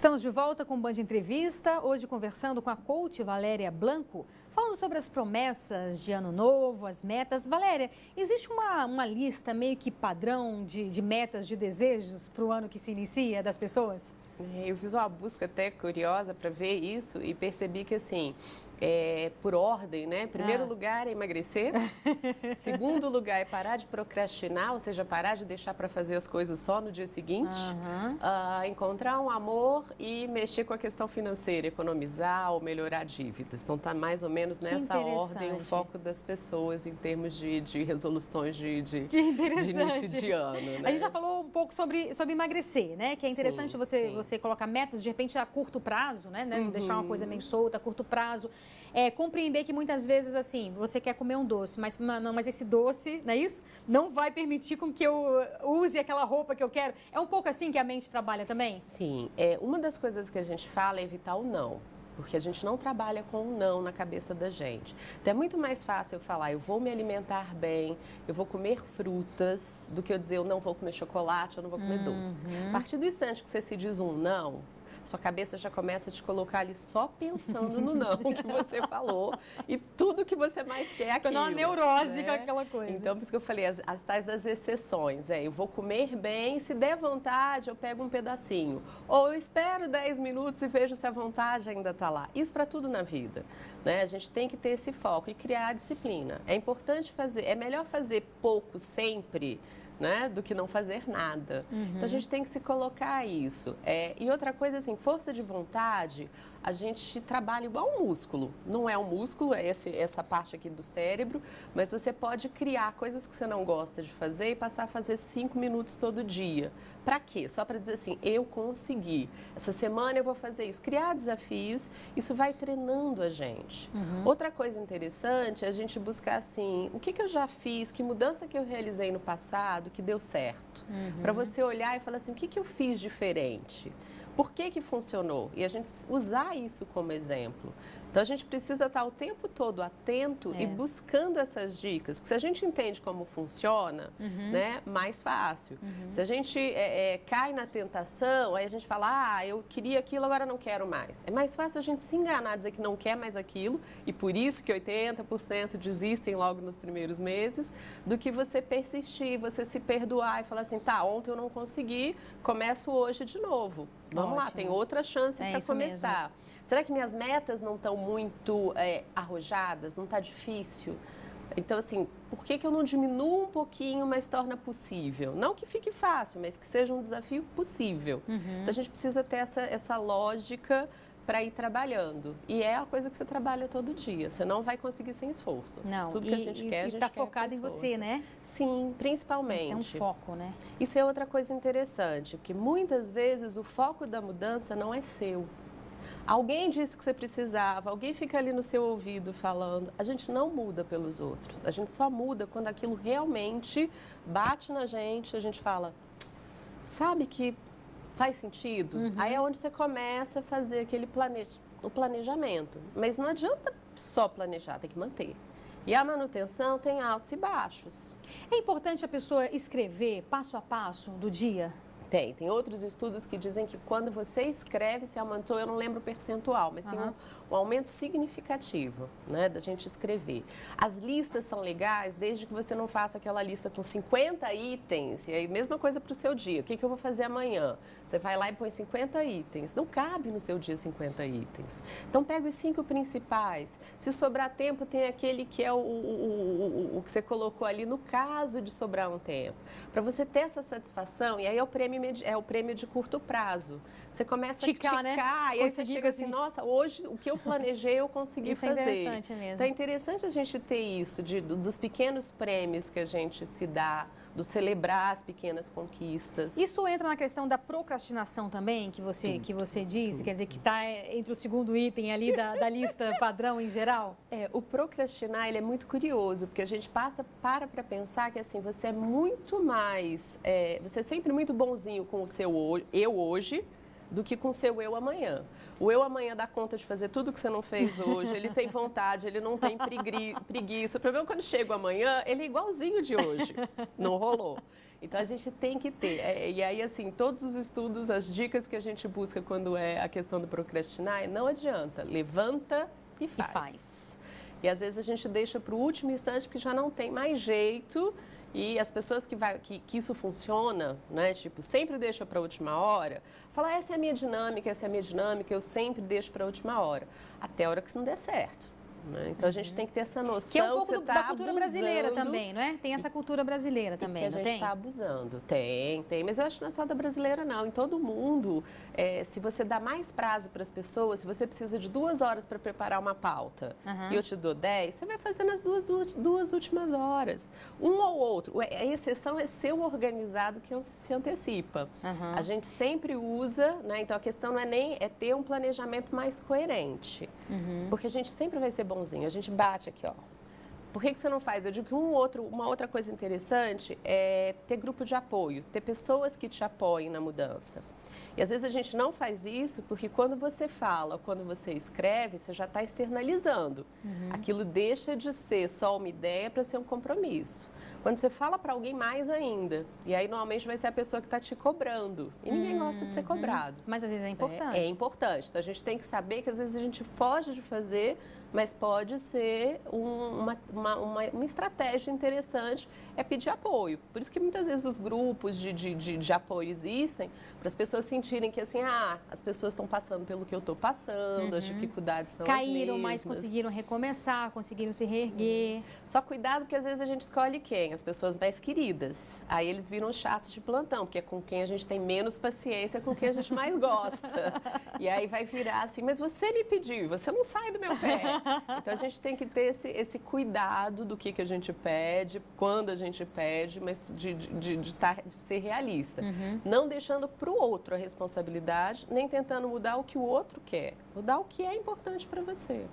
Estamos de volta com o Band Entrevista, hoje conversando com a coach Valéria Blanco, falando sobre as promessas de ano novo, as metas. Valéria, existe uma lista meio que padrão de metas, de desejos para o ano que se inicia das pessoas? Eu fiz uma busca até curiosa para ver isso e percebi que, assim, por ordem, né? Primeiro lugar é emagrecer, segundo lugar é parar de procrastinar, ou seja, parar de deixar para fazer as coisas só no dia seguinte, encontrar um amor e mexer com a questão financeira, economizar ou melhorar dívidas. Então, está mais ou menos nessa ordem o foco das pessoas em termos de resoluções de início de ano. Né? A gente já falou um pouco sobre emagrecer, né? Que é interessante você colocar metas, de repente, a curto prazo, né? Deixar uma coisa meio solta, a curto prazo. Compreender que muitas vezes, assim, você quer comer um doce, mas esse doce, não é isso? Não vai permitir com que eu use aquela roupa que eu quero. É um pouco assim que a mente trabalha também? Sim. Uma das coisas que a gente fala é evitar o não. Porque a gente não trabalha com um não na cabeça da gente. Então, é muito mais fácil eu falar, eu vou me alimentar bem, eu vou comer frutas, do que eu dizer, eu não vou comer chocolate, eu não vou comer doce. A partir do instante que você se diz um não, sua cabeça já começa a te colocar ali só pensando no não que você falou e tudo que você mais quer é aquilo. Uma neurose com aquela coisa. Então, por isso que eu falei, as tais das exceções. Eu vou comer bem, se der vontade, eu pego um pedacinho. Ou eu espero 10 minutos e vejo se a vontade ainda está lá. Isso para tudo na vida. Né? A gente tem que ter esse foco e criar a disciplina. É importante fazer, é melhor fazer pouco sempre, né, do que não fazer nada. Então, a gente tem que se colocar isso. E outra coisa, assim, força de vontade, a gente trabalha igual um músculo. Não é um músculo, é essa parte aqui do cérebro, mas você pode criar coisas que você não gosta de fazer e passar a fazer 5 minutos todo dia. Para quê? Só para dizer assim, eu consegui. Essa semana eu vou fazer isso. Criar desafios, isso vai treinando a gente. Outra coisa interessante é a gente buscar, assim, o que eu já fiz, que mudança que eu realizei no passado, que deu certo. Para você olhar e falar assim, o que eu fiz diferente? Por que funcionou? E a gente usar isso como exemplo. Então, a gente precisa estar o tempo todo atento e buscando essas dicas. Porque se a gente entende como funciona, né, mais fácil. Se a gente cai na tentação, aí a gente fala, eu queria aquilo, agora não quero mais. É mais fácil a gente se enganar, dizer que não quer mais aquilo, e por isso que 80% desistem logo nos primeiros meses, do que você persistir, você se perdoar e falar assim, ontem eu não consegui, começo hoje de novo. Vamos lá, tem outra chance para começar. Mesmo. Será que minhas metas não estão muito arrojadas? Não está difícil? Então, assim, por que eu não diminuo um pouquinho, mas torna possível? Não que fique fácil, mas que seja um desafio possível. Então, a gente precisa ter essa lógica para ir trabalhando. E é a coisa que você trabalha todo dia. Você não vai conseguir sem esforço. Não, tudo que a gente quer, a gente está focado em você, né? Sim, principalmente. É um foco, né? Isso é outra coisa interessante, porque muitas vezes o foco da mudança não é seu. Alguém disse que você precisava, alguém fica ali no seu ouvido falando. A gente não muda pelos outros. A gente só muda quando aquilo realmente bate na gente. A gente fala, sabe que faz sentido? Aí é onde você começa a fazer o planejamento. Mas não adianta só planejar, tem que manter. E a manutenção tem altos e baixos. É importante a pessoa escrever passo a passo do dia? Tem outros estudos que dizem que quando você escreve, se aumentou, eu não lembro o percentual, mas tem um aumento significativo, né, da gente escrever. As listas são legais desde que você não faça aquela lista com 50 itens, e aí mesma coisa para o seu dia, o que eu vou fazer amanhã? Você vai lá e põe 50 itens, não cabe no seu dia 50 itens. Então pega os 5 principais, se sobrar tempo tem aquele que é o que você colocou ali no caso de sobrar um tempo. Para você ter essa satisfação, e aí é o prêmio de curto prazo. Você começa a ticar, né? E aí você chega assim, nossa, hoje o que eu planejei eu consegui fazer. É interessante mesmo. Então é interessante a gente ter isso, dos pequenos prêmios que a gente se dá, do celebrar as pequenas conquistas. Isso entra na questão da procrastinação também, que você disse, quer dizer, que está entre o segundo item ali da lista padrão em geral? O procrastinar, ele é muito curioso, porque a gente para pensar que assim, você é muito mais, você é sempre muito bonzinho com o seu eu hoje, do que com o seu eu amanhã. O eu amanhã dá conta de fazer tudo que você não fez hoje, ele tem vontade, ele não tem preguiça. O problema é quando chega o amanhã, ele é igualzinho de hoje, não rolou. Então, a gente tem que ter. E aí, assim, todos os estudos, as dicas que a gente busca quando é a questão do procrastinar, não adianta. Levanta e faz. E às vezes a gente deixa para o último instante porque já não tem mais jeito. E as pessoas que isso funciona, né? Tipo, sempre deixa para a última hora, fala, essa é a minha dinâmica, eu sempre deixo para a última hora. Até a hora que isso não der certo. Né? Então, a gente tem que ter essa noção que é um pouco que da cultura brasileira também, não é? Tem essa cultura brasileira também, que a gente está abusando. Tem. Mas eu acho que não é só da brasileira, não. Em todo mundo, se você dá mais prazo para as pessoas, se você precisa de 2 horas para preparar uma pauta e eu te dou 10, você vai fazer nas duas últimas horas. Um ou outro. A exceção é ser o organizado que se antecipa. A gente sempre usa, né? Então, a questão não é nem ter um planejamento mais coerente. Porque a gente sempre vai ser bonzinho. A gente bate aqui, ó. Por que você não faz? Eu digo que uma outra coisa interessante é ter grupo de apoio, ter pessoas que te apoiem na mudança. E às vezes a gente não faz isso porque quando você fala, quando você escreve, você já está externalizando. Aquilo deixa de ser só uma ideia para ser um compromisso. Quando você fala para alguém, mais ainda. E aí, normalmente, vai ser a pessoa que está te cobrando. E ninguém gosta de ser cobrado. Mas, às vezes, é importante. É importante. Então, a gente tem que saber que, às vezes, a gente foge de fazer, mas pode ser uma estratégia interessante, é pedir apoio. Por isso que, muitas vezes, os grupos de apoio existem, para as pessoas sentirem que, assim, as pessoas estão passando pelo que eu estou passando, as dificuldades são as mesmas. Caíram, mas conseguiram recomeçar, conseguiram se reerguer. Só cuidado, porque, às vezes, a gente escolhe quem? As pessoas mais queridas. Aí eles viram chatos de plantão, porque é com quem a gente tem menos paciência, com quem a gente mais gosta. E aí vai virar assim, mas você me pediu, você não sai do meu pé. Então a gente tem que ter esse cuidado do que a gente pede, quando a gente pede, mas de ser realista. Não deixando para o outro a responsabilidade, nem tentando mudar o que o outro quer. Mudar o que é importante para você.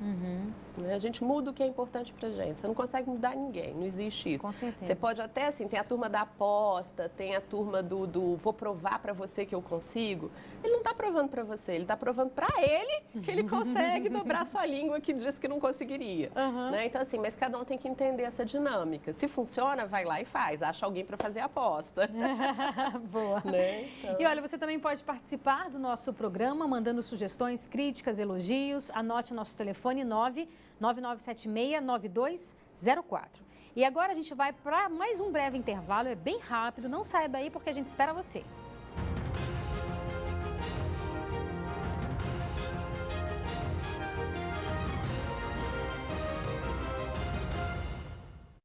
A gente muda o que é importante para a gente. Você não consegue mudar ninguém, não existe isso. Com certeza. Você pode até, assim, tem a turma da aposta, tem a turma do vou provar para você que eu consigo. Ele não está provando para você, ele está provando para ele que ele consegue dobrar sua língua que diz que não conseguiria. Né? Então, assim, mas cada um tem que entender essa dinâmica. Se funciona, vai lá e faz. Acha alguém para fazer a aposta. Boa. Né? Então... E olha, você também pode participar do nosso programa, mandando sugestões, críticas, elogios. Anote o nosso telefone 999769204. E agora a gente vai para mais um breve intervalo, é bem rápido, não saia daí porque a gente espera você.